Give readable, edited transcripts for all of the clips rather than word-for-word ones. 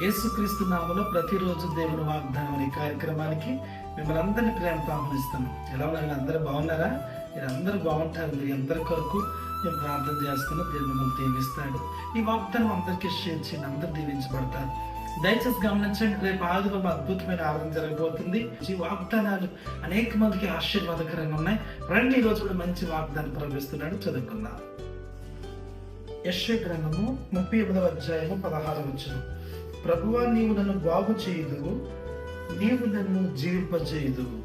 యేసుక్రీస్తు నామములో ప్రతిరోజు దేవుని వాగ్దానం అనే కార్యక్రమానికి మిమ్మల్ని అందరినీ ప్రేమతో ఆహ్వానిస్తున్నాం. ఎలా ఉన్నారు? అందరూ బాగున్నారా? మీరు అందరూ బాగుంటారు. మీరు అందరి కొరకు మేము ప్రార్థన చేస్తున్నాం. దేవుడు మిమ్మల్ని దీవిస్తాడు. ఈ వాగ్దానం అందరికీ షేర్ చేయండి. అందరూ దీవించబడతారు. దయచేసి గమనించండి, రేపు ఆదివారం అద్భుతమైన ఆరాధన జరగబోతుంది. ఈ వాగ్దానాలు అనేక మందికి ఆశీర్వాదకరంగా ఉన్నాయి. రండి, ఈ రోజు కూడా మంచి వాగ్దానం ప్రవేశిస్తున్నాడు. చదువుకుందాం. యెషయా గ్రంథము 38వ అధ్యాయము 16వ వచనం. ప్రభువా, నీవు నన్ను బాగు చేయుదువు, నీవు నన్ను జీవింపజేయుదువు.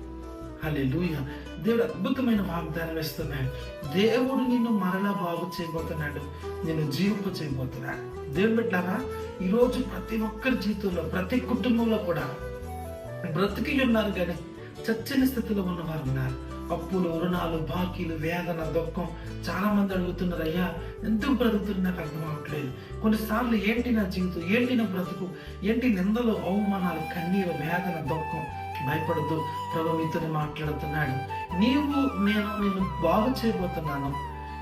హల్లెలూయా. దేవుడు అద్భుతమైన వాగ్దానం ఇస్తున్నాడు. దేవుడు నిన్ను మరలా బాగు చేయబోతున్నాడు, నిన్ను జీవింప చేయబోతున్నాడు. దేవుడు బిడ్డలారా, ఈరోజు ప్రతి ఒక్కరి జీవితంలో, ప్రతి కుటుంబంలో కూడా బ్రతికి ఉన్నారు కానీ చచ్చిన స్థితిలో ఉన్నవారు ఉన్నారు. అప్పులు, రుణాలు, బాకీలు, వేదన, దుఃఖం. చాలా మంది అడుగుతున్నారు, అయ్యా ఎందుకు బ్రతుకుతున్నా నాకు అర్థం అవ్వట్లేదు. కొన్నిసార్లు ఏంటి నా జీవితం, ఏంటి నా బ్రతుకు, ఏంటి నిందలు, అవమానాలు, కన్నీరు, వేదన, దుఃఖం. భయపడద్దు, ప్రభు మీతోనే మాట్లాడుతున్నాడు. నేను బాగు చేయబోతున్నాను,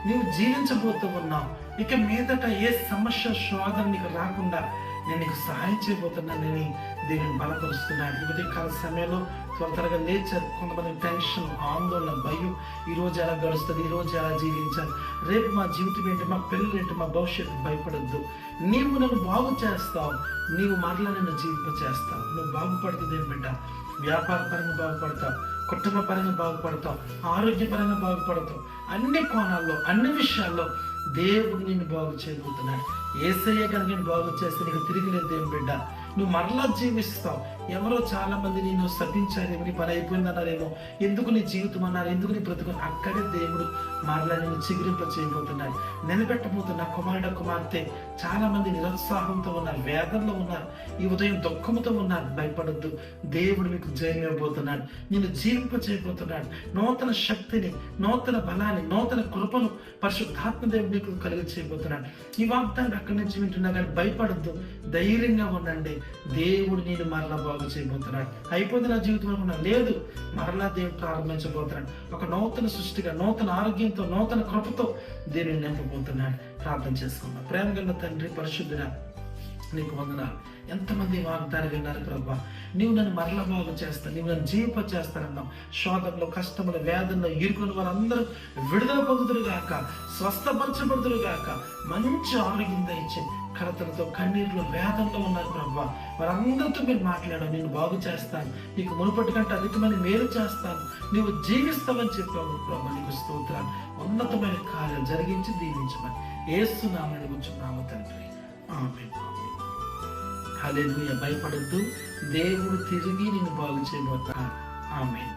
నీవు జీవించబోతూ ఉన్నావు. ఇక మీదట ఏ సమస్య, శోధన నీకు రాకుండా నేను నీకు సహాయం చేయబోతున్నానని దేవుని బలపరుస్తున్నాడు. ఉదయకాల సమయంలో త్వరగా లేచారు. కొంతమంది టెన్షన్, ఆందోళన, భయం. ఈరోజు ఎలా గడుస్తుంది, ఈరోజు ఎలా జీవించాలి, రేపు మా జీవితం ఏంటి, మా పిల్లలు ఏంటి, మా భవిష్యత్తు. భయపడద్దు, నీవు నన్ను బాగు చేస్తావు, నీవు మరలా నన్ను జీవింప చేస్తావు. నువ్వు బాగుపడుతుంది ఏం బిడ్డ. వ్యాపార పరంగా బాగుపడతావు, కుటుంబ పరంగా బాగుపడతావు, ఆరోగ్యపరంగా బాగుపడతావు. అన్ని కోణాల్లో, అన్ని విషయాల్లో దేవుడు నిన్ను బాగు చేయబోతున్నాడు. యేసయ్య కనుక నేను బాగు చేస్తే నీకు తిరిగి లేదు ఏం బిడ్డ. నువ్వు మరలా జీవిస్తావు. ఎవరో చాలా మంది నేను శపించారేమో, నీ పని అయిపోయిందన్నారేమో, ఎందుకు నీ జీవితం అన్నారు, ఎందుకు నీ బ్రతుకు. అక్కడే దేవుడు మరలా నేను చిగురింప చేయబోతున్నాడు, నిలబెట్టబోతున్నా. కుమారుడు, కుమార్తె చాలా మంది నిరుత్సాహంతో ఉన్నారు, వేదనలో ఉన్నారు, ఈ ఉదయం దుఃఖంతో ఉన్నారు. భయపడద్దు, దేవుడు మీకు జయం ఇవ్వబోతున్నాడు, నేను జీవింప చేయబోతున్నాడు. నూతన శక్తిని, నూతన బలాన్ని, నూతన కృపను పరిశుద్ధాత్మ దేవుడు మీకు కలిగి చేయబోతున్నాడు. ఈ వాగ్దానం అక్కడి నుంచి వింటున్నా కానీ భయపడద్దు, ధైర్యంగా ఉండండి. దేవుడు నేను మరలా బాగు చేయబోతున్నాడు. అయిపోతే నా జీవితం అనుకున్నా, లేదు, మరలా దేవుడు ప్రారంభించబోతున్నాడు. ఒక నూతన సృష్టిగా, నూతన ఆరోగ్యంతో, నూతన కృపతో దేవుని నింపబోతున్నాడు. ప్రార్థన చేసుకున్నాం. ప్రేమ గల తండ్రి, పరిశుద్ధుడా, నీకు వందనాలు. ఎంతమంది వాగ్దానం విన్నారు ప్రభా. నీవు నన్ను మరల బాగు చేస్తాను, నీవు నన్ను జీవింప చేస్తానన్నావు. శోధనలో, కష్టములు, వేదనలో ఇరుకున్న వారందరూ విడుదల పొందుదురుగాక, స్వస్థపరచబడుదురుగాక. మంచి ఆరోగ్యం దయచే. కలతలతో, కన్నీరులో, వేదనలో ఉన్నారు ప్రభా. వారందరితో మీరు మాట్లాడావు. నేను బాగు చేస్తాను, నీకు మునుపటి కంటే అధికమైన మేలు చేస్తాను, నీవు జీవిస్తావని చెప్పావు ప్రభా. నీకు స్తోత్రాలు. ఉన్నతమైన కార్యాలు జరిగించి దీవించమని యేసు నామమున అడుగుచున్నాము తండ్రి. ఆమేన్. హల్లెలూయా. భయపడద్దు, దేవుడు తిరిగి నిన్ను బాగు చేయబోతాడు. ఆమేన్.